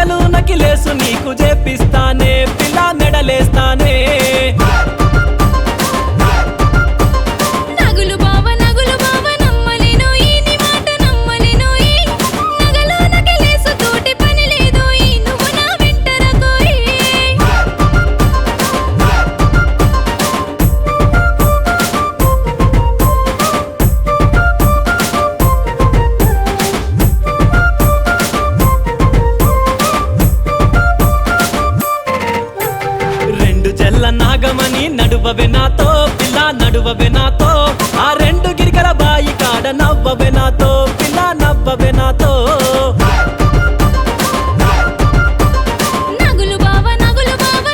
నగలు నకిలేసు నీకు చేపిస్తానే పిల్ల మెడలేస్తానే నగులు బావ నమ్మలేను ఈ నీ మాట నమ్మలేను ఈ నగలు నకిలేసు తోటి పని లేదు ఈ నువ్వు నా వెంట రకోయి రెండు జల్ల నాగమని నడువవే నాతో పిల్ల నడువవే నాతో ఆ రెండు గిరికల బాయి కాడ నవ్వవే నాతో పిల్ల నవ్వవే నాతో నగులు బావ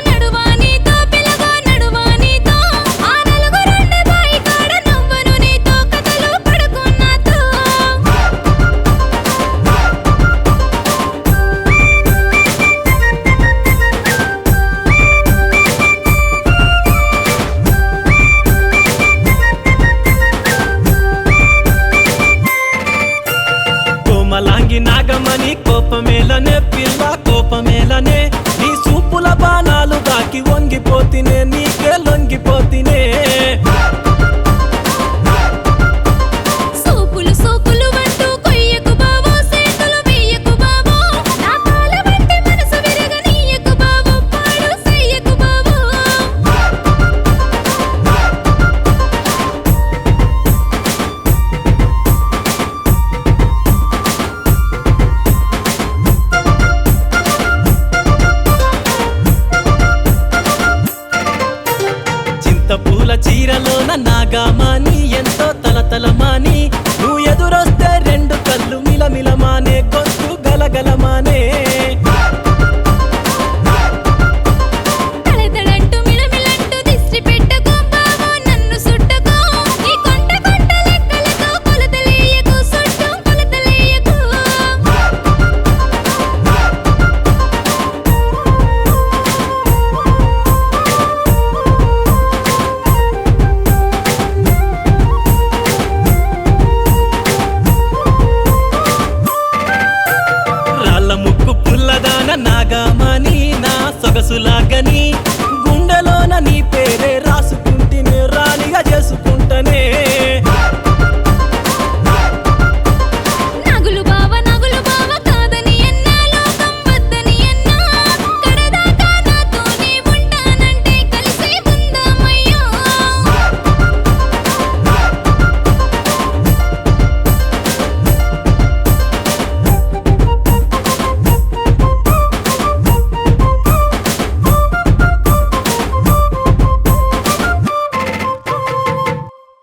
నడువా నీతో పిల్లగా నడువా నీతో ఆ నలుగురుండే బాయి కాడ నవ్వను నీతో కథలు పడుకున్నాతో కోమలాంగి నాగమని కోపమేలనే పిల్ల కోపమేలనే నీ సూపుల బాణాలు దాకి వంగిపోతినే నీకే లొంగిపోతినే సోకులు అంటూ కొయ్యకు బావో సేతులు వెయ్యకు బావో నా పాల వంటి మనసు విరగనీయకు బావో పాడు చెయ్యకు బావో చింతపూల చీరలోన నాగామాని ఎంతో తలతలమాని నువ్వు ఎదురొస్తే రెండు కళ్ళు మిలమిలమానే గొంతు గలగలమానే తలతడంటూ మిలమిలంటూ దిష్టి పెట్టకో బావో నన్ను సుట్టకో నీ కొంట లెక్కలతో కొలతలేయకు సుట్టు కొలతలేయకు రాళ్ళ ముక్కు పుల్లదాన నాగామాని నా సొగసులాగని